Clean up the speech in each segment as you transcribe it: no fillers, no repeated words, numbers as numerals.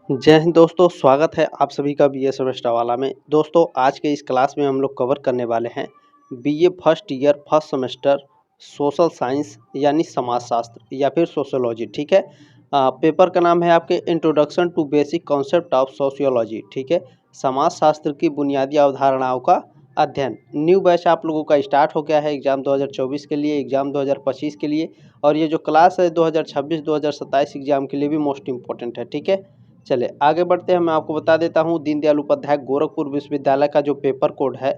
जय हिंद दोस्तों, स्वागत है आप सभी का बीए सेमेस्टर वाला में। दोस्तों आज के इस क्लास में हम लोग कवर करने वाले हैं BA first year first semester social science यानी समाजशास्त्र या फिर सोशियोलॉजी। ठीक है। पेपर का नाम है आपके introduction to basic concept of sociology. ठीक है, समाजशास्त्र की बुनियादी अवधारणाओं का अध्ययन। न्यू बैच आप लोगों का स्टार्ट हो गया है एग्जाम 2024 के लिए, एग्जाम 2025 के लिए, और ये जो क्लास है 2026-2027 एग्जाम के लिए भी मोस्ट इम्पोर्टेंट है। ठीक है, चले आगे बढ़ते हैं। मैं आपको बता देता हूँ दीनदयाल उपाध्याय गोरखपुर विश्वविद्यालय का जो पेपर कोड है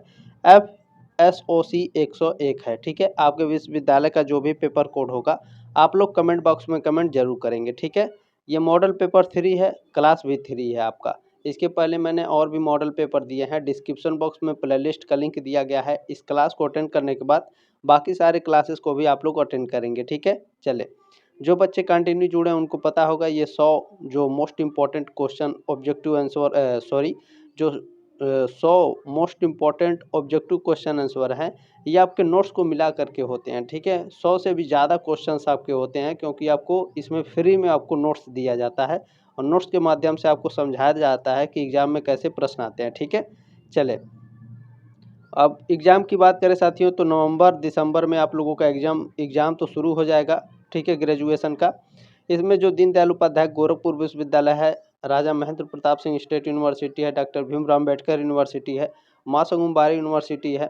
FSOC 101 है। ठीक है, आपके विश्वविद्यालय का जो भी पेपर कोड होगा आप लोग कमेंट बॉक्स में कमेंट जरूर करेंगे। ठीक है, ये मॉडल पेपर 3 है, क्लास भी 3 है आपका। इसके पहले मैंने और भी मॉडल पेपर दिए हैं, डिस्क्रिप्शन बॉक्स में प्लेलिस्ट का लिंक दिया गया है। इस क्लास को अटेंड करने के बाद बाकी सारे क्लासेस को भी आप लोग अटेंड करेंगे। ठीक है, चले जो बच्चे कंटिन्यू जुड़े हैं उनको पता होगा ये 100 जो most important question objective answer जो 100 most important objective question answer हैं, ये आपके नोट्स को मिला करके होते हैं। ठीक है, 100 से भी ज़्यादा क्वेश्चंस आपके होते हैं, क्योंकि आपको इसमें फ्री में आपको नोट्स दिया जाता है और नोट्स के माध्यम से आपको समझाया जाता है कि एग्ज़ाम में कैसे प्रश्न आते हैं। ठीक है, चले अब एग्ज़ाम की बात करें साथियों, तो नवंबर दिसंबर में आप लोगों का एग्ज़ाम तो शुरू हो जाएगा। ठीक है, ग्रेजुएशन का। इसमें जो दीनदयाल उपाध्याय गोरखपुर विश्वविद्यालय है, राजा महेंद्र प्रताप सिंह स्टेट यूनिवर्सिटी है, डॉक्टर भीमराव अम्बेडकर यूनिवर्सिटी है, माँ सुगुम्बारी यूनिवर्सिटी है,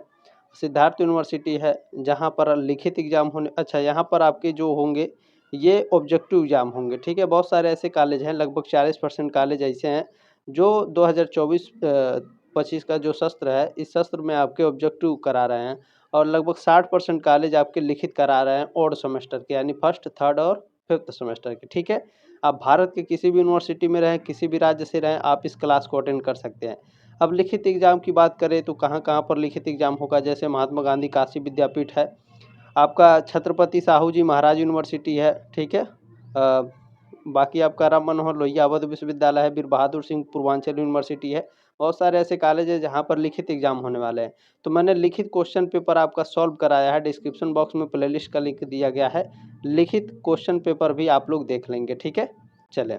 सिद्धार्थ यूनिवर्सिटी है, जहाँ पर लिखित एग्ज़ाम होने, अच्छा यहाँ पर आपके जो होंगे ये ऑब्जेक्टिव एग्ज़ाम होंगे। ठीक है, बहुत सारे ऐसे कॉलेज हैं, लगभग 40% कॉलेज ऐसे हैं जो 2024-25 का जो सत्र है, इस सत्र में आपके ऑब्जेक्टिव करा रहे हैं, और लगभग 60% कॉलेज आपके लिखित करा रहे हैं ऑड सेमेस्टर के, यानी फर्स्ट, थर्ड और फिफ्थ सेमेस्टर के। ठीक है, आप भारत के किसी भी यूनिवर्सिटी में रहें, किसी भी राज्य से रहें, आप इस क्लास को अटेंड कर सकते हैं। अब लिखित एग्ज़ाम की बात करें तो कहाँ कहाँ पर लिखित एग्ज़ाम होगा, जैसे महात्मा गांधी काशी विद्यापीठ है, आपका छत्रपति साहू जी महाराज यूनिवर्सिटी है। ठीक है, बाकी आपका राम मनोहर लोहिया अवध विश्वविद्यालय है, वीर बहादुर सिंह पूर्वांचल यूनिवर्सिटी है। बहुत सारे ऐसे कॉलेज है जहाँ पर लिखित एग्जाम होने वाले हैं। तो मैंने लिखित क्वेश्चन पेपर आपका सॉल्व कराया है, डिस्क्रिप्शन बॉक्स में प्लेलिस्ट का लिंक दिया गया है, लिखित क्वेश्चन पेपर भी आप लोग देख लेंगे। ठीक है, चले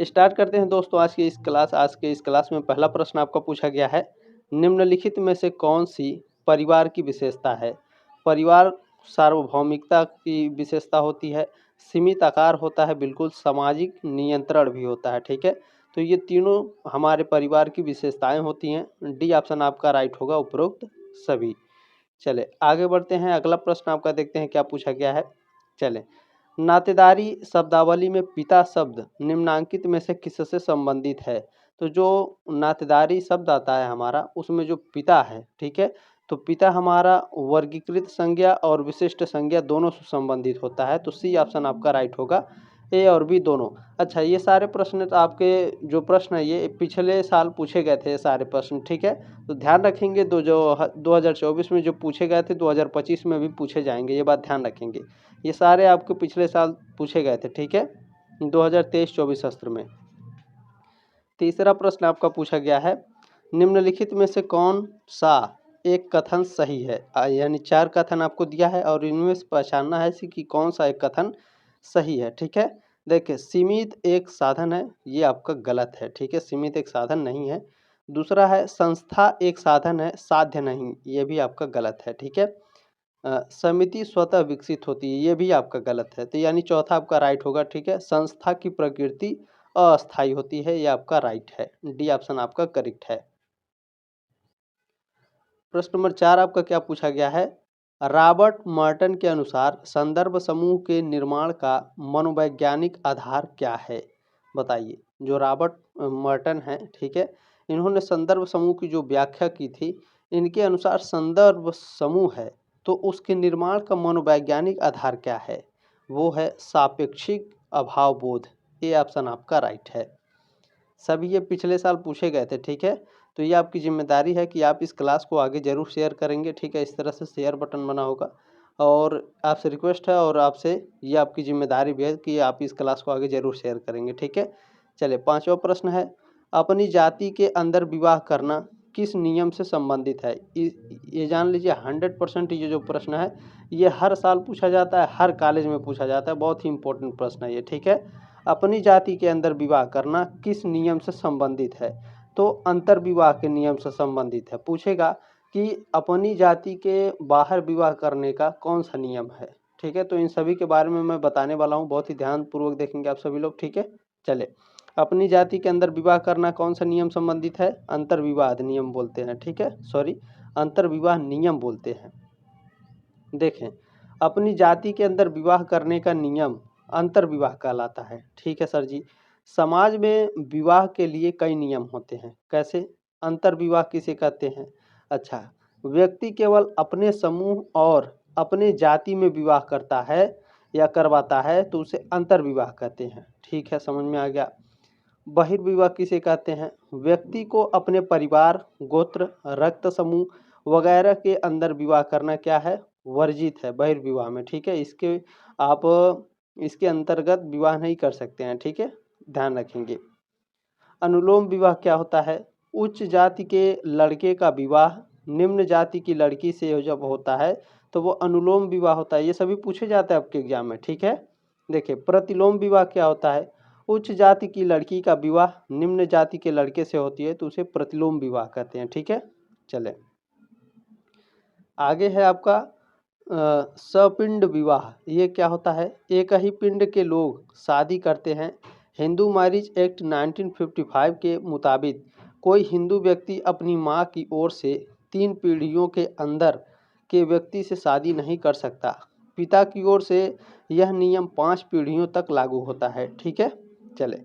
स्टार्ट करते हैं दोस्तों आज के इस क्लास में पहला प्रश्न आपका पूछा गया है, निम्नलिखित में से कौन सी परिवार की विशेषता है। परिवार सार्वभौमिकता की विशेषता होती है, सीमित आकार होता है, बिल्कुल सामाजिक नियंत्रण भी होता है। ठीक है, तो ये तीनों हमारे परिवार की विशेषताएं होती हैं। डी ऑप्शन आपका राइट होगा, उपरोक्त सभी। चले आगे बढ़ते हैं, अगला प्रश्न आपका देखते हैं क्या पूछा गया है। चले, नातेदारी शब्दावली में पिता शब्द निम्नांकित में से किससे संबंधित है। तो जो नातेदारी शब्द आता है हमारा, उसमें जो पिता है, ठीक है, तो पिता हमारा वर्गीकृत संज्ञा और विशिष्ट संज्ञा दोनों से संबंधित होता है। तो सी ऑप्शन आपका राइट होगा, ए और बी दोनों। अच्छा, ये सारे प्रश्न तो आपके जो प्रश्न है ये पिछले साल पूछे गए थे, ये सारे प्रश्न। ठीक है, तो ध्यान रखेंगे, 2024 में जो पूछे गए थे 2025 में भी पूछे जाएंगे, ये बात ध्यान रखेंगे। ये सारे आपके पिछले साल पूछे गए थे। ठीक है, 2023-24 सत्र में। तीसरा प्रश्न आपका पूछा गया है, निम्नलिखित में से कौन सा एक कथन सही है। यानी 4 कथन आपको दिया है और इनमें से पहचानना है कि कौन सा एक कथन सही है। ठीक है, देखिए सीमित एक साधन है, ये आपका गलत है। ठीक है, सीमित एक साधन नहीं है। दूसरा है संस्था एक साधन है, साध्य नहीं, ये भी आपका गलत है। ठीक है, समिति स्वतः विकसित होती है, ये भी आपका गलत है। तो यानी चौथा आपका राइट होगा। ठीक है, संस्था की प्रकृति अस्थायी होती है, ये आपका राइट है, डी ऑप्शन आपका करेक्ट है। प्रश्न नंबर 4 आपका क्या पूछा गया है, रॉबर्ट मर्टन के अनुसार संदर्भ समूह के निर्माण का मनोवैज्ञानिक आधार क्या है। बताइए, जो रॉबर्ट मर्टन है, ठीक है, इन्होंने संदर्भ समूह की जो व्याख्या की थी, इनके अनुसार संदर्भ समूह है तो उसके निर्माण का मनोवैज्ञानिक आधार क्या है, वो है सापेक्षिक अभाव बोध। ये ऑप्शन आपका राइट है। सभी ये पिछले साल पूछे गए थे। ठीक है, तो ये आपकी जिम्मेदारी है कि आप इस क्लास को आगे ज़रूर शेयर करेंगे। ठीक है, इस तरह से शेयर बटन बना होगा और आपसे रिक्वेस्ट है और आपसे ये आपकी जिम्मेदारी भी है कि आप इस क्लास को आगे ज़रूर शेयर करेंगे। ठीक है, चलिए पांचवा प्रश्न है, अपनी जाति के अंदर विवाह करना किस नियम से संबंधित है। ये जान लीजिए 100% ये जो प्रश्न है ये हर साल पूछा जाता है, हर कॉलेज में पूछा जाता है, बहुत ही इंपॉर्टेंट प्रश्न है ये। ठीक है, अपनी जाति के अंदर विवाह करना किस नियम से संबंधित है? तो अंतर विवाह के नियम से संबंधित है। पूछेगा कि अपनी जाति के बाहर विवाह करने का कौन सा नियम है। ठीक है, तो इन सभी के बारे में मैं बताने वाला हूँ, बहुत ही ध्यानपूर्वक देखेंगे आप सभी लोग। ठीक है, चले, अपनी जाति के अंदर विवाह करना कौन सा नियम संबंधित है? अंतर विवाह नियम बोलते हैं। ठीक है, सॉरी, अंतर विवाह नियम बोलते हैं। देखें, अपनी जाति के अंदर विवाह करने का नियम अंतर विवाह कहलाता है। ठीक है सर जी, समाज में विवाह के लिए कई नियम होते हैं। कैसे? अंतर विवाह किसे कहते हैं? अच्छा, व्यक्ति केवल अपने समूह और अपने जाति में विवाह करता है या करवाता है तो उसे अंतर विवाह कहते हैं। ठीक है, समझ में आ गया। बहिर्विवाह किसे कहते हैं? व्यक्ति को अपने परिवार, गोत्र, रक्त समूह वगैरह के अंदर विवाह करना क्या है? वर्जित है बहिर्विवाह में। ठीक है, आप इसके अंतर्गत विवाह नहीं कर सकते हैं। ठीक है, ध्यान रखेंगे। अनुलोम विवाह क्या होता है? उच्च जाति के लड़के का विवाह निम्न जाति की लड़की से जब होता है तो वो अनुलोम विवाह होता है। ये सभी पूछे जाते हैं आपके एग्जाम में। ठीक है, देखिए, प्रतिलोम विवाह क्या होता है? उच्च जाति की लड़की का विवाह निम्न जाति के लड़के से होती है तो उसे प्रतिलोम विवाह कहते हैं। ठीक है, चले आगे है आपका सपिंड विवाह। ये क्या होता है? एक ही पिंड के लोग शादी करते हैं। हिंदू मैरिज एक्ट 1955 के मुताबिक कोई हिंदू व्यक्ति अपनी मां की ओर से 3 पीढ़ियों के अंदर के व्यक्ति से शादी नहीं कर सकता। पिता की ओर से यह नियम 5 पीढ़ियों तक लागू होता है। ठीक है, चले,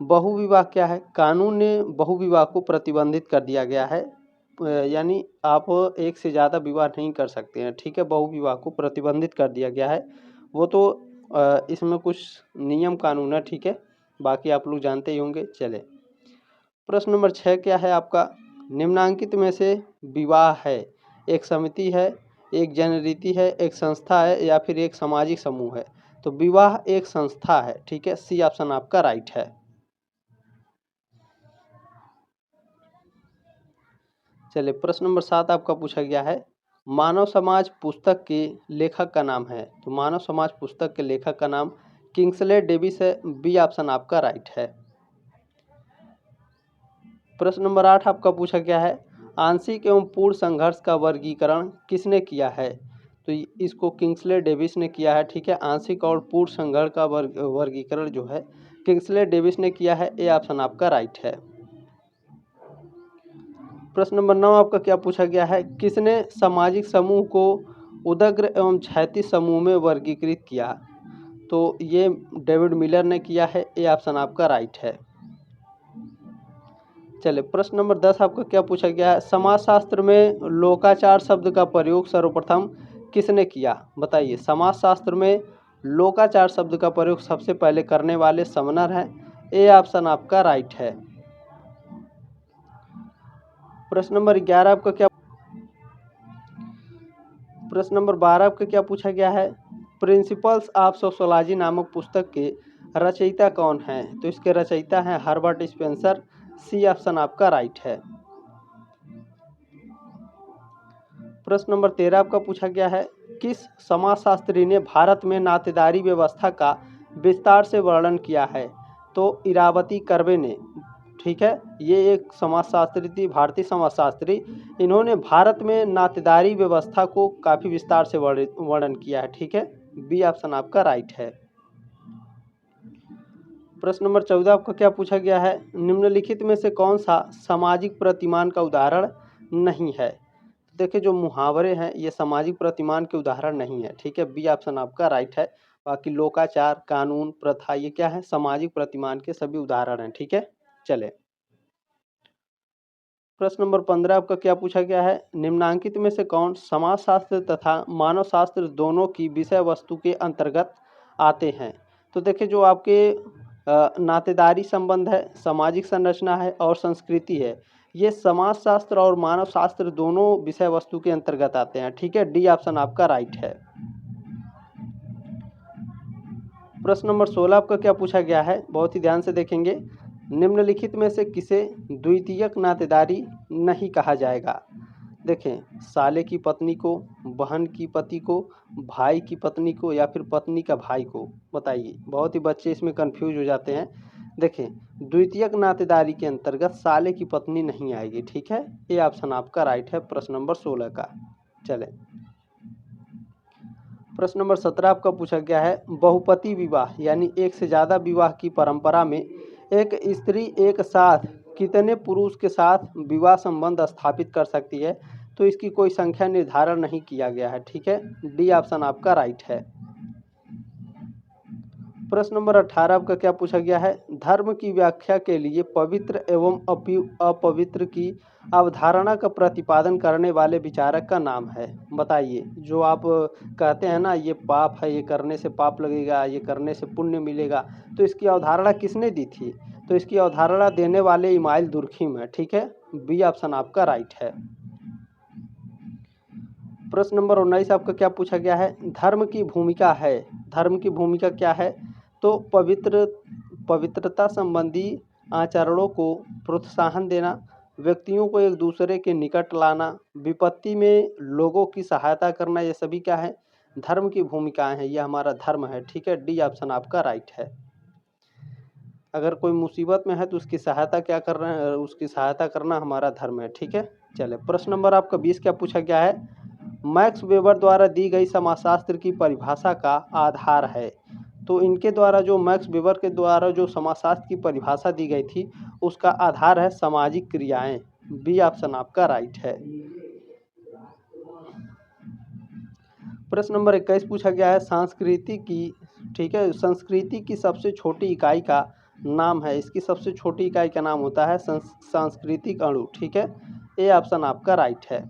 बहुविवाह क्या है? कानून ने बहुविवाह को प्रतिबंधित कर दिया गया है, यानी आप एक से ज़्यादा विवाह नहीं कर सकते हैं। ठीक है, बहुविवाह को प्रतिबंधित कर दिया गया है। वो तो इसमें कुछ नियम कानून है। ठीक है, बाकी आप लोग जानते ही होंगे। चले, प्रश्न नंबर 6 क्या है आपका? निम्नांकित में से विवाह है एक समिति है, एक जनरीति है, एक संस्था है या फिर एक सामाजिक समूह है? तो विवाह एक संस्था है। ठीक है, सी ऑप्शन आपका राइट है। चलिए, प्रश्न नंबर 7 आपका पूछा गया है, मानव समाज पुस्तक के लेखक का नाम है। तो मानव समाज पुस्तक के लेखक का नाम किंग्सले डेविस है। बी ऑप्शन आपका राइट है। प्रश्न नंबर 8 आपका पूछा गया है, आंशिक एवं पूर्ण संघर्ष का वर्गीकरण किसने किया है? तो इसको किंग्सले डेविस ने किया है। ठीक है, आंशिक और पूर्ण संघर्ष का वर्गीकरण जो है किंग्सले डेविस ने किया है। ए ऑप्शन आपका राइट है। प्रश्न नंबर 9 आपका क्या पूछा गया है, किसने सामाजिक समूह को उदग्र एवं क्षैतिज समूह में वर्गीकृत किया? तो ये डेविड मिलर ने किया है। ए ऑप्शन आपका राइट है। चलिए, प्रश्न नंबर 10 आपका क्या पूछा गया है, समाजशास्त्र में लोकाचार शब्द का प्रयोग सर्वप्रथम किसने किया? बताइए, समाजशास्त्र में लोकाचार शब्द का प्रयोग सबसे पहले करने वाले समनर हैं। ए ऑप्शन आपका राइट है। प्रश्न नंबर 11 आपका क्या प्रश्न नंबर 12 आपका क्या पूछा गया है, प्रिंसिपल्स ऑफ सोशियोलॉजी नामक पुस्तक के रचयिता कौन हैं? तो इसके रचयिता हैं हर्बर्ट स्पेंसर। सी ऑप्शन आपका राइट है। प्रश्न नंबर 13 आपका पूछा गया है, किस समाजशास्त्री ने भारत में नातेदारी व्यवस्था का विस्तार से वर्णन किया है? तो इरावती कर्वे ने। ठीक है, ये एक समाजशास्त्री थी, भारतीय समाजशास्त्री। इन्होंने भारत में नातेदारी व्यवस्था को काफ़ी विस्तार से वर्णन किया है। ठीक है, बी ऑप्शन आपका राइट है। प्रश्न नंबर 14 आपका क्या पूछा गया है, निम्नलिखित में से कौन सा सामाजिक प्रतिमान का उदाहरण नहीं है? देखिए, जो मुहावरे हैं ये सामाजिक प्रतिमान के उदाहरण नहीं है। ठीक है, बी ऑप्शन आपका राइट है। बाकी लोकाचार, कानून, प्रथा ये क्या है? सामाजिक प्रतिमान के सभी उदाहरण हैं। ठीक है, चले, प्रश्न नंबर 15 आपका क्या पूछा गया है, निम्नांकित में से कौन समाजशास्त्र तथा मानव शास्त्र दोनों की विषय वस्तु के अंतर्गत आते हैं? तो देखिए, जो आपके नातेदारी संबंध है, सामाजिक संरचना है और संस्कृति है, ये समाजशास्त्र और मानव शास्त्र दोनों विषय वस्तु के अंतर्गत आते हैं। ठीक है, डी ऑप्शन आपका राइट है। प्रश्न नंबर 16 आपका क्या पूछा गया है, बहुत ही ध्यान से देखेंगे, निम्नलिखित में से किसे द्वितीयक नातेदारी नहीं कहा जाएगा? देखें, साले की पत्नी को, बहन की पति को, भाई की पत्नी को या फिर पत्नी का भाई को, बताइए। बहुत ही बच्चे इसमें कंफ्यूज हो जाते हैं। देखें, द्वितीयक नातेदारी के अंतर्गत साले की पत्नी नहीं आएगी, ठीक है। ये ऑप्शन आपका राइट है प्रश्न नंबर 16 का। चलें, प्रश्न नंबर 17 आपका पूछा गया है, बहुपति विवाह यानी एक से ज़्यादा विवाह की परंपरा में एक स्त्री एक साथ कितने पुरुष के साथ विवाह संबंध स्थापित कर सकती है? तो इसकी कोई संख्या निर्धारण नहीं किया गया है, ठीक है। डी ऑप्शन आपका राइट है। प्रश्न नंबर 18 आपका क्या पूछा गया है, धर्म की व्याख्या के लिए पवित्र एवं अपवित्र की अवधारणा का प्रतिपादन करने वाले विचारक का नाम है, बताइए। जो आप कहते हैं ना, ये पाप है, ये करने से पाप लगेगा, ये करने से पुण्य मिलेगा, तो इसकी अवधारणा किसने दी थी? तो इसकी अवधारणा देने वाले इमाइल दुर्खिम है, ठीक है। बी ऑप्शन आपका राइट है। प्रश्न नंबर 19 आपका क्या पूछा गया है, धर्म की भूमिका है, धर्म की भूमिका क्या है? तो पवित्रता संबंधी आचरणों को प्रोत्साहन देना, व्यक्तियों को एक दूसरे के निकट लाना, विपत्ति में लोगों की सहायता करना, ये सभी क्या है? धर्म की भूमिकाएं हैं, ये हमारा धर्म है, ठीक है। डी ऑप्शन आपका राइट है। अगर कोई मुसीबत में है तो उसकी सहायता क्या कर रहे हैं? उसकी सहायता करना हमारा धर्म है, ठीक है। चले, प्रश्न नंबर आपका 20 क्या पूछा गया है, मैक्स वेबर द्वारा दी गई समाजशास्त्र की परिभाषा का आधार है। तो इनके द्वारा, जो मैक्स वेबर के द्वारा जो समाजशास्त्र की परिभाषा दी गई थी, उसका आधार है सामाजिक क्रियाएं। बी ऑप्शन आपका राइट है। प्रश्न नंबर 21 पूछा गया है, संस्कृति की, ठीक है, संस्कृति की सबसे छोटी इकाई का नाम है। इसकी सबसे छोटी इकाई का नाम होता है सांस्कृतिक अणु, ठीक है। ए ऑप्शन आपका राइट है।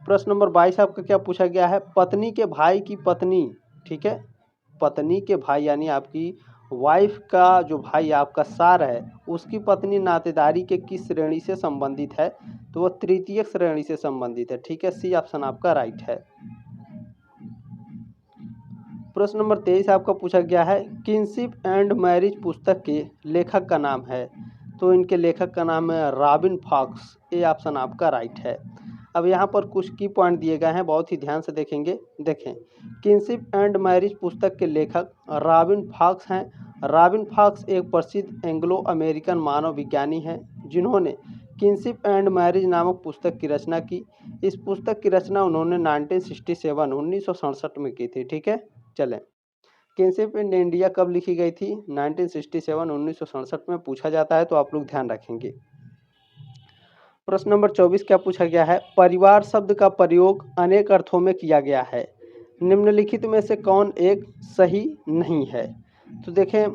प्रश्न नंबर 22 आपका क्या पूछा गया है, पत्नी के भाई की पत्नी, ठीक है, पत्नी के भाई यानी आपकी वाइफ का जो भाई आपका सार है, उसकी पत्नी नातेदारी के किस श्रेणी से संबंधित है? तो वो तृतीयक श्रेणी से संबंधित है, ठीक है। सी ऑप्शन आपका राइट है। प्रश्न नंबर 23 आपका पूछा गया है, किनशिप एंड मैरिज पुस्तक के लेखक का नाम है। तो इनके लेखक का नाम है रॉबिन फॉक्स। ए ऑप्शन आपका राइट है। अब यहाँ पर कुछ की पॉइंट दिए गए हैं, बहुत ही ध्यान से देखेंगे। देखें, किनशिप एंड मैरिज पुस्तक के लेखक रॉबिन फॉक्स हैं। रॉबिन फॉक्स एक प्रसिद्ध एंग्लो अमेरिकन मानव विज्ञानी हैं, जिन्होंने किनशिप एंड मैरिज नामक पुस्तक की रचना की। इस पुस्तक की रचना उन्होंने 1967 में की थी, ठीक है। चलें, किनशिप इन इंडिया कब लिखी गई थी? 1967 में पूछा जाता है, तो आप लोग ध्यान रखेंगे। प्रश्न नंबर 24 क्या पूछा गया है, परिवार शब्द का प्रयोग अनेक अर्थों में किया गया है, निम्नलिखित में से कौन एक सही नहीं है? तो देखें,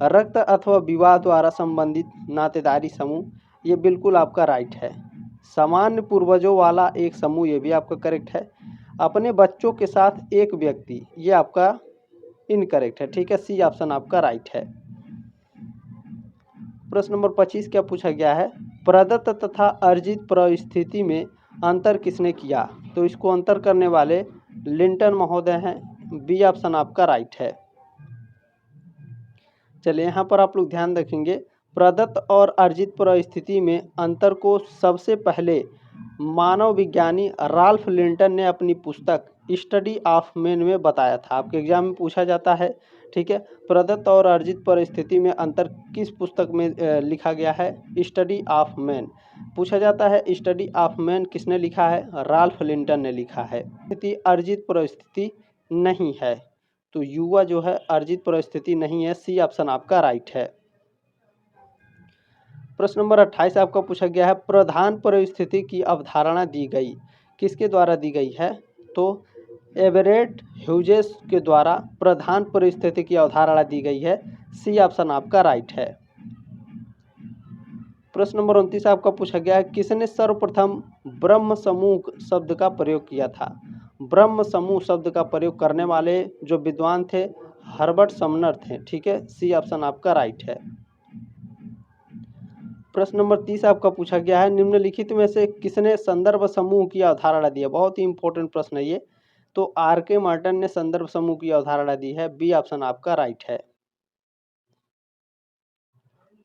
रक्त अथवा विवाह द्वारा संबंधित नातेदारी समूह, ये बिल्कुल आपका राइट है। सामान्य पूर्वजों वाला एक समूह, ये भी आपका करेक्ट है। अपने बच्चों के साथ एक व्यक्ति, ये आपका इनकरेक्ट है, ठीक है। सी ऑप्शन आपका राइट है। प्रश्न नंबर 25 क्या पूछा गया है, प्रदत्त तथा अर्जित परिस्थिति में अंतर किसने किया? तो इसको अंतर करने वाले लिंटन महोदय हैं। बी ऑप्शन आपका राइट है। चलिए, यहाँ पर आप लोग ध्यान रखेंगे, प्रदत्त और अर्जित परिस्थिति में अंतर को सबसे पहले मानव विज्ञानी राल्फ लिंटन ने अपनी पुस्तक स्टडी ऑफ मैन में बताया था। आपके एग्जाम में पूछा जाता है, ठीक है। प्रदत्त और अर्जित परिस्थिति में अंतर किस पुस्तक में लिखा गया है? स्टडी ऑफ मैन पूछा जाता है। स्टडी ऑफ मैन किसने लिखा है? राल्फ लिंटन ने लिखा है। अर्जित परिस्थिति नहीं है, तो युवा जो है अर्जित परिस्थिति नहीं है। सी ऑप्शन आपका राइट है। प्रश्न नंबर 28 आपका पूछा गया है, प्रधान परिस्थिति की अवधारणा दी गई, किसके द्वारा दी गई है? तो एवरेट ह्यूजेस के द्वारा प्रधान परिस्थिति की अवधारणा दी गई है। सी ऑप्शन आपका राइट है। प्रश्न नंबर 29 आपका पूछा गया है, किसने सर्वप्रथम ब्रह्म समूह शब्द का प्रयोग किया था? ब्रह्म समूह शब्द का प्रयोग करने वाले जो विद्वान थे, हर्बर्ट समनर थे, ठीक है। सी ऑप्शन आपका राइट है। प्रश्न नंबर 30 आपका पूछा गया है, निम्नलिखित में से किसने संदर्भ समूह की अवधारणा दी है? बहुत ही इंपॉर्टेंट प्रश्न है ये। तो आर.के. मार्टन ने संदर्भ समूह की अवधारणा दी है। बी ऑप्शन आपका राइट है।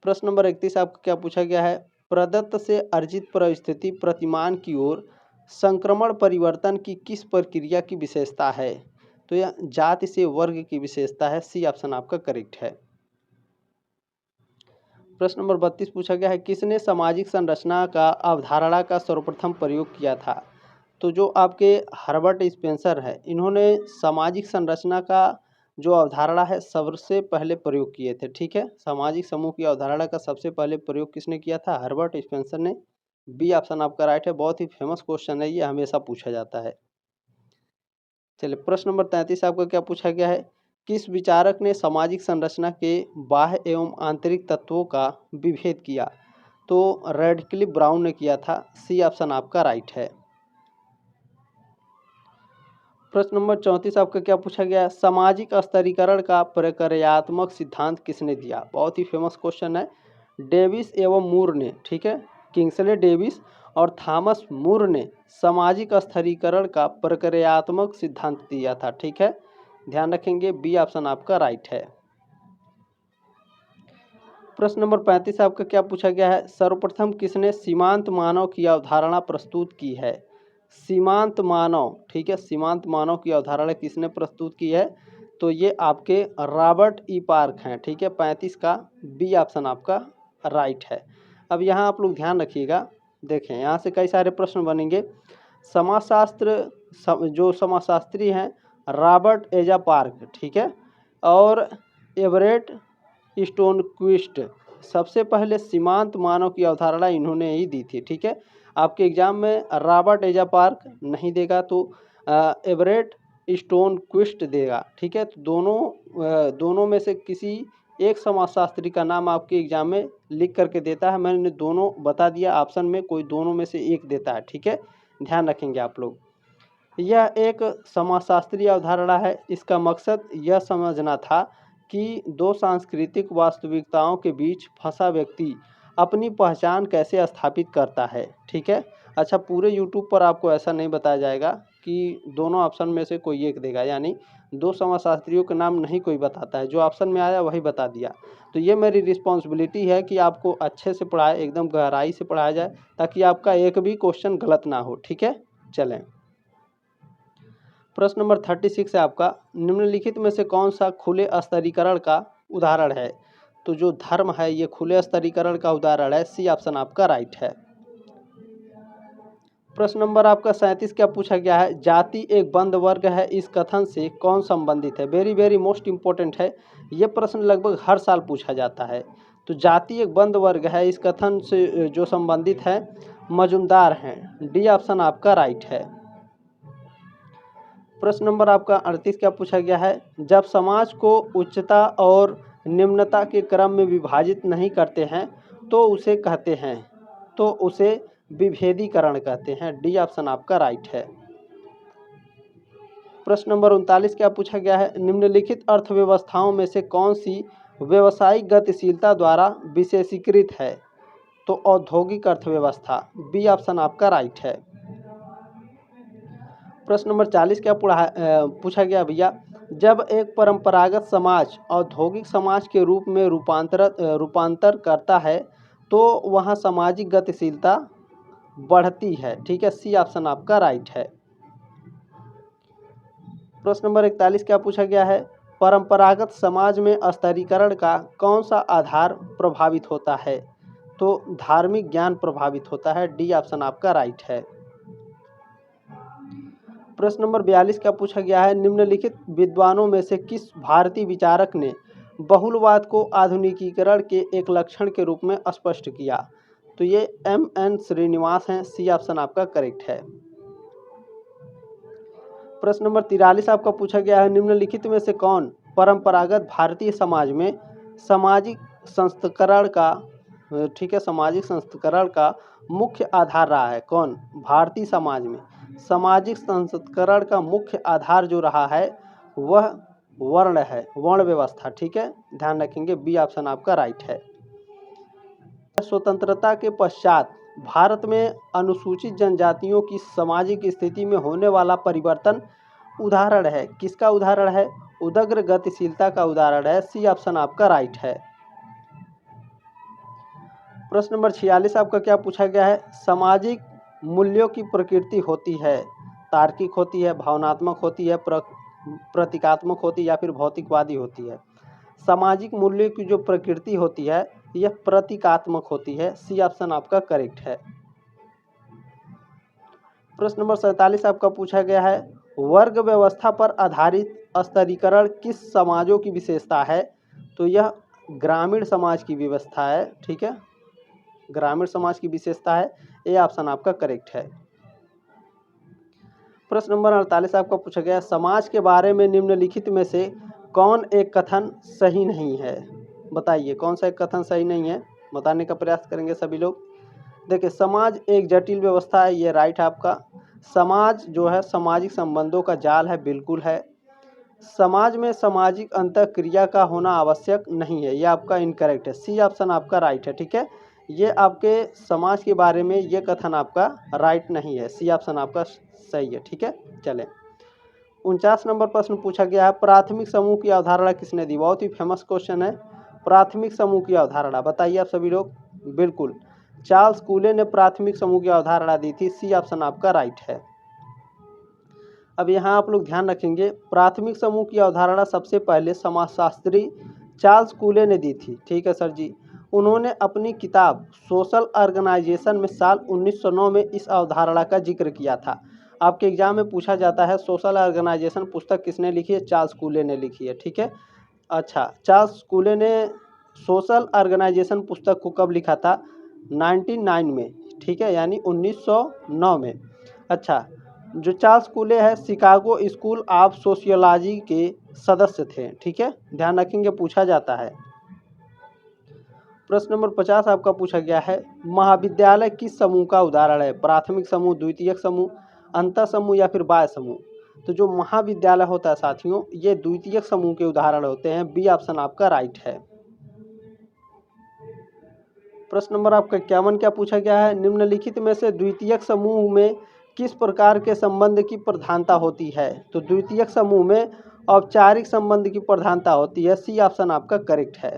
प्रश्न नंबर 31 आपका क्या पूछा गया है, प्रदत्त से अर्जित परिस्थिति प्रतिमान की ओर संक्रमण परिवर्तन की किस प्रक्रिया की विशेषता है? तो यह जाति से वर्ग की विशेषता है। सी ऑप्शन आपका करेक्ट है। प्रश्न नंबर 32 पूछा गया है, किसने सामाजिक संरचना का अवधारणा का सर्वप्रथम प्रयोग किया था? तो जो आपके हर्बर्ट स्पेंसर है, इन्होंने सामाजिक संरचना का जो अवधारणा है सबसे पहले प्रयोग किए थे। ठीक है, सामाजिक समूह की अवधारणा का सबसे पहले प्रयोग किसने किया था? हर्बर्ट स्पेंसर ने। बी ऑप्शन आपका राइट है। बहुत ही फेमस क्वेश्चन है, ये हमेशा पूछा जाता है। चलिए, प्रश्न नंबर 33 आपका क्या पूछा गया है, किस विचारक ने सामाजिक संरचना के बाह्य एवं आंतरिक तत्वों का विभेद किया? तो रेडक्लिफ ब्राउन ने किया था। सी ऑप्शन आपका राइट है। प्रश्न नंबर 34 आपका क्या पूछा गया है, सामाजिक स्तरीकरण का प्रक्रियात्मक सिद्धांत किसने दिया? बहुत ही फेमस क्वेश्चन है। डेविस एवं मूर ने। ठीक है, किंग्सले डेविस और थॉमस मूर ने सामाजिक स्तरीकरण का प्रक्रियात्मक सिद्धांत दिया था। ठीक है, ध्यान रखेंगे। बी ऑप्शन आपका राइट है। प्रश्न नंबर 35 आपका क्या पूछा गया है, सर्वप्रथम किसने सीमांत मानव की अवधारणा प्रस्तुत की है? सीमांत मानव। ठीक है, सीमांत मानव की अवधारणा किसने प्रस्तुत की है? तो ये आपके रॉबर्ट ई पार्क हैं। ठीक है, 35 का बी ऑप्शन आपका राइट है। अब यहाँ आप लोग ध्यान रखिएगा, देखें यहाँ से कई सारे प्रश्न बनेंगे। समाजशास्त्र जो समाजशास्त्री हैं रॉबर्ट एजा पार्क, ठीक है, और एवरेट स्टोनक्विस्ट, सबसे पहले सीमांत मानव की अवधारणा इन्होंने ही दी थी। ठीक है, आपके एग्जाम में रॉबर्ट एजा पार्क नहीं देगा तो एवरेट स्टोनक्विस्ट देगा। ठीक है, तो दोनों में से किसी एक समाजशास्त्री का नाम आपके एग्जाम में लिख करके देता है। मैंने दोनों बता दिया, ऑप्शन में कोई दोनों में से एक देता है। ठीक है, ध्यान रखेंगे आप लोग। यह एक समाजशास्त्रीय अवधारणा है। इसका मकसद यह समझना था कि दो सांस्कृतिक वास्तविकताओं के बीच फंसा व्यक्ति अपनी पहचान कैसे स्थापित करता है। ठीक है, अच्छा, पूरे यूट्यूब पर आपको ऐसा नहीं बताया जाएगा कि दोनों ऑप्शन में से कोई एक देगा, यानी दो समाजशास्त्रियों के नाम नहीं कोई बताता है, जो ऑप्शन में आया वही बता दिया। तो ये मेरी रिस्पॉन्सिबिलिटी है कि आपको अच्छे से पढ़ाए, एकदम गहराई से पढ़ाया जाए, ताकि आपका एक भी क्वेश्चन गलत ना हो। ठीक है, चलें। प्रश्न नंबर 36 है आपका, निम्नलिखित में से कौन सा खुले स्तरीकरण का उदाहरण है? तो जो धर्म है ये खुले स्तरीकरण का उदाहरण है। सी ऑप्शन आपका राइट है। प्रश्न नंबर आपका 37 क्या पूछा गया है, जाति एक बंद वर्ग है, इस कथन से कौन संबंधित है? वेरी वेरी मोस्ट इम्पोर्टेंट है, ये प्रश्न लगभग हर साल पूछा जाता है। तो जाति एक बंद वर्ग है, इस कथन से जो संबंधित है मजुमदार हैं। डी ऑप्शन आपका राइट है। प्रश्न नंबर आपका 38 क्या पूछा गया है, जब समाज को उच्चता और निम्नता के क्रम में विभाजित नहीं करते हैं तो उसे कहते हैं, तो उसे विभेदीकरण कहते हैं। डी ऑप्शन आपका राइट है। प्रश्न नंबर 39 क्या पूछा गया है, निम्नलिखित अर्थव्यवस्थाओं में से कौन सी व्यावसायिक गतिशीलता द्वारा विशेषीकृत है? तो औद्योगिक अर्थव्यवस्था। बी ऑप्शन आपका राइट है। प्रश्न नंबर 40 क्या पूछा गया भैया, जब एक परंपरागत समाज औद्योगिक समाज के रूप में रूपांतर करता है तो वहाँ सामाजिक गतिशीलता बढ़ती है। ठीक है, सी ऑप्शन आपका राइट है। प्रश्न नंबर 41 क्या पूछा गया है, परंपरागत समाज में स्तरीकरण का कौन सा आधार प्रभावित होता है? तो धार्मिक ज्ञान प्रभावित होता है। डी ऑप्शन आपका राइट है। प्रश्न नंबर 42 क्या पूछा गया है, निम्नलिखित विद्वानों में से किस भारतीय विचारक ने बहुलवाद को आधुनिकीकरण के एक लक्षण के रूप में स्पष्ट किया? तो ये M.N. श्रीनिवास हैं। सी ऑप्शन आपका करेक्ट है। प्रश्न नंबर 43 आपका पूछा गया है, निम्नलिखित में से कौन परंपरागत भारतीय समाज में सामाजिक संस्करण का, ठीक है, सामाजिक संस्करण का मुख्य आधार रहा है? कौन भारतीय समाज में सामाजिक संस्करण का मुख्य आधार जो रहा है वह वर्ण है, वर्ण व्यवस्था। ठीक है, ध्यान रखेंगे। बी ऑप्शन आपका राइट है। स्वतंत्रता के पश्चात भारत में अनुसूचित जनजातियों की सामाजिक स्थिति में होने वाला परिवर्तन उदाहरण है, किसका उदाहरण है? उदग्र गतिशीलता का उदाहरण है। सी ऑप्शन आपका राइट है। प्रश्न नंबर 46 आपका क्या पूछा गया है, सामाजिक मूल्यों की प्रकृति होती है तार्किक होती है, भावनात्मक होती है, प्रतीकात्मक होती है या फिर भौतिकवादी होती है। सामाजिक मूल्यों की जो प्रकृति होती है यह प्रतीकात्मक होती है। सी ऑप्शन आपका करेक्ट है। प्रश्न नंबर 47 आपका पूछा गया है, वर्ग व्यवस्था पर आधारित स्तरीकरण किस समाजों की विशेषता है। तो यह ग्रामीण समाज की व्यवस्था है। ठीक है, ग्रामीण समाज की विशेषता है। ए ऑप्शन आपका करेक्ट है। प्रश्न नंबर 48 आपका पूछा गया, समाज के बारे में निम्नलिखित में से कौन एक कथन सही नहीं है। बताइए कौन सा एक कथन सही नहीं है, बताने का प्रयास करेंगे सभी लोग। देखिए, समाज एक जटिल व्यवस्था है, ये राइट है आपका। समाज जो है सामाजिक संबंधों का जाल है, बिल्कुल है। समाज में सामाजिक अंतःक्रिया का होना आवश्यक नहीं है, ये आपका इनकरेक्ट है। सी ऑप्शन आपका राइट है। ठीक है, ये आपके समाज के बारे में ये कथन आपका राइट नहीं है। सी ऑप्शन आपका सही है। ठीक है, चलें 49 नंबर प्रश्न पूछा गया है, प्राथमिक समूह की अवधारणा किसने दी। बहुत ही फेमस क्वेश्चन है, प्राथमिक समूह की अवधारणा बताइए आप सभी लोग। बिल्कुल, चार्ल्स कूले ने प्राथमिक समूह की अवधारणा दी थी। सी ऑप्शन आपका राइट है। अब यहाँ आप लोग ध्यान रखेंगे, प्राथमिक समूह की अवधारणा सबसे पहले समाजशास्त्री चार्ल्स कूले ने दी थी। ठीक है सर जी, उन्होंने अपनी किताब सोशल ऑर्गेनाइजेशन में साल 1909 में इस अवधारणा का जिक्र किया था। आपके एग्जाम में पूछा जाता है सोशल ऑर्गेनाइजेशन पुस्तक किसने लिखी है, चार्ल्स कूले ने लिखी है। ठीक है, अच्छा, चार्ल्स कूले ने सोशल ऑर्गेनाइजेशन पुस्तक को कब लिखा था, 1909 में। ठीक है, यानी 1909 में। अच्छा, जो चार्ल्स कूले है शिकागो स्कूल ऑफ सोशियोलॉजी के सदस्य थे। ठीक है, ध्यान रखेंगे, पूछा जाता है। प्रश्न नंबर 50 आपका पूछा गया है, महाविद्यालय किस समूह का उदाहरण है। प्राथमिक समूह, द्वितीयक समूह, अंतर समूह या फिर बाह्य समूह। तो जो महाविद्यालय होता है साथियों, ये द्वितीयक समूह के उदाहरण होते हैं। बी ऑप्शन आपका राइट है। प्रश्न नंबर आपका 51 क्या पूछा गया है, निम्नलिखित में से द्वितीयक समूह में किस प्रकार के संबंध की प्रधानता होती है। तो द्वितीयक समूह में औपचारिक संबंध की प्रधानता होती है। सी ऑप्शन आपका करेक्ट है।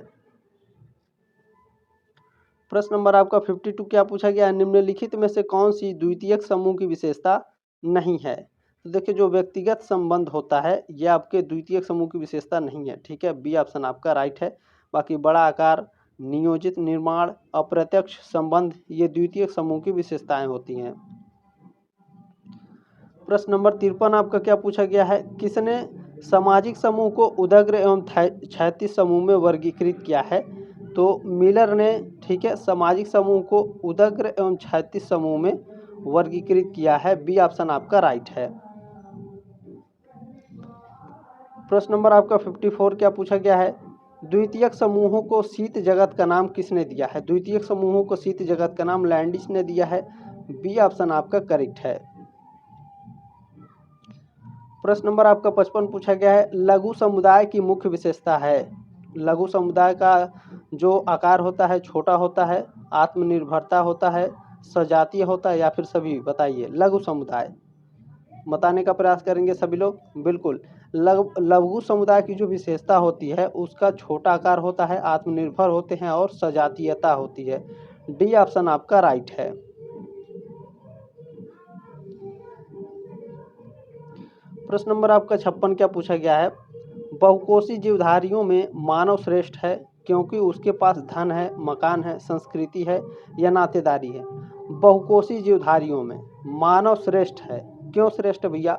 प्रश्न नंबर आपका 52 क्या पूछा गया है, निम्नलिखित में से कौन सी द्वितीयक समूह की विशेषता नहीं है। तो देखिए, जो व्यक्तिगत संबंध होता है यह आपके द्वितीयक समूह की विशेषता नहीं है। ठीक है, बी ऑप्शन आपका राइट है। बाकी बड़ा आकार, नियोजित निर्माण, अप्रत्यक्ष संबंध, ये द्वितीयक समूह की विशेषताएं होती हैं। प्रश्न नंबर 53 आपका क्या पूछा गया है, किसने सामाजिक समूह को उदग्र एवं क्षैतिज समूह में वर्गीकृत किया है। तो मिलर ने, ठीक है, सामाजिक समूह को उदग्र एवं क्षैतिज समूह में वर्गीकृत किया है। बी ऑप्शन आपका राइट है। प्रश्न नंबर आपका 54 क्या पूछा गया है, द्वितीयक समूहों को शीत जगत का नाम किसने दिया है। द्वितीयक समूहों को शीत जगत का नाम लैंडिस ने दिया है। बी ऑप्शन आपका करेक्ट है। प्रश्न नंबर आपका 55 पूछा गया है, लघु समुदाय की मुख्य विशेषता है। लघु समुदाय का जो आकार होता है छोटा होता है, आत्मनिर्भरता होता है, सजातीय होता है या फिर सभी। बताइए, लघु समुदाय बताने का प्रयास करेंगे सभी लोग। बिल्कुल, लघु समुदाय की जो विशेषता होती है उसका छोटा आकार होता है, आत्मनिर्भर होते हैं और सजातीयता होती है। डी ऑप्शन आपका राइट है। प्रश्न नंबर आपका 56 क्या पूछा गया है, बहुकोषी जीवधारियों में मानव श्रेष्ठ है क्योंकि उसके पास धन है, मकान है, संस्कृति है या नातेदारी है। बहुकोषी जीवधारियों में मानव श्रेष्ठ है। क्यों श्रेष्ठ भैया,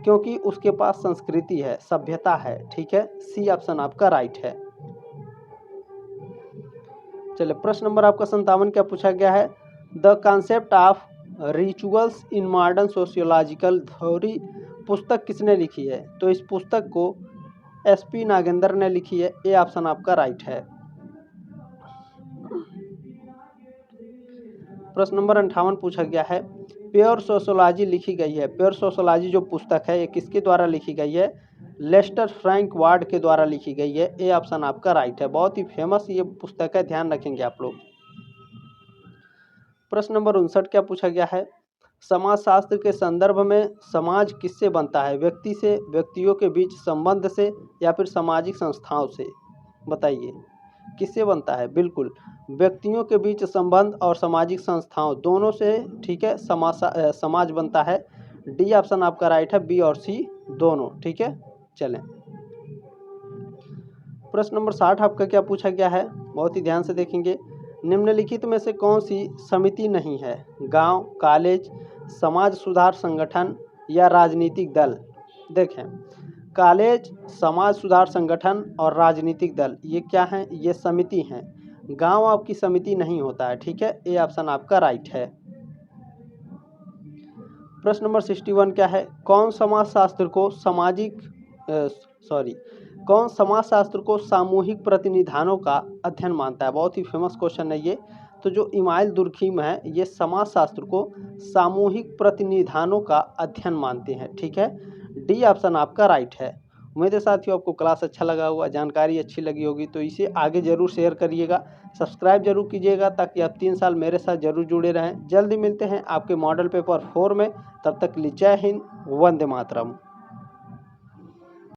क्योंकि उसके पास संस्कृति है, सभ्यता है। ठीक है, सी ऑप्शन आपका राइट है। चलिए, प्रश्न नंबर आपका 57 क्या पूछा गया है, the concept of rituals in modern sociological theory पुस्तक किसने लिखी है। तो इस पुस्तक को SP नागेंद्र ने लिखी है। ए ऑप्शन आपका राइट है। प्रश्न नंबर 58 पूछा गया है, प्योर सोशियोलॉजी लिखी गई है। प्योर सोशियोलॉजी जो पुस्तक है ये किसके द्वारा लिखी गई है, लेस्टर फ्रैंक वार्ड के द्वारा लिखी गई है। ए ऑप्शन आपका राइट है। बहुत ही फेमस ये पुस्तक है, ध्यान रखेंगे आप लोग। प्रश्न नंबर 59 क्या पूछा गया है, समाजशास्त्र के संदर्भ में समाज किससे बनता है। व्यक्ति से, व्यक्तियों के बीच संबंध से या फिर सामाजिक संस्थाओं से। बताइए, किससे बनता है? बिल्कुल, व्यक्तियों के बीच संबंध और सामाजिक संस्थाओं दोनों से, ठीक है, समाज बनता है। डी ऑप्शन आपका राइट है, बी और सी दोनों, ठीक है। चलें, प्रश्न नंबर 60 आपका क्या पूछा गया है, बहुत ही ध्यान से देखेंगे। निम्नलिखित में से कौन सी समिति नहीं है? गांव, कॉलेज, समाज सुधार संगठन या राजनीतिक दल? देखें, कॉलेज, समाज सुधार संगठन और राजनीतिक दल ये क्या हैं? ये समिति हैं। गांव आपकी समिति नहीं होता है, ठीक है। ए ऑप्शन आपका राइट है। प्रश्न नंबर 61 क्या है? कौन समाजशास्त्र को कौन समाजशास्त्र को सामूहिक प्रतिनिधानों का अध्ययन मानता है? बहुत ही फेमस क्वेश्चन है ये। तो जो इमाइल दुर्खीम है ये समाजशास्त्र को सामूहिक प्रतिनिधानों का अध्ययन मानते हैं, ठीक है। डी ऑप्शन आपका राइट है। उम्मीद है साथियों आपको क्लास अच्छा लगा होगा, जानकारी अच्छी लगी होगी, तो इसे आगे जरूर शेयर करिएगा, सब्सक्राइब जरूर कीजिएगा ताकि आप 3 साल मेरे साथ जरूर जुड़े रहें। जल्दी मिलते हैं आपके मॉडल पेपर 4 में, तब तक के लिए जय हिंद, वंदे मातरम।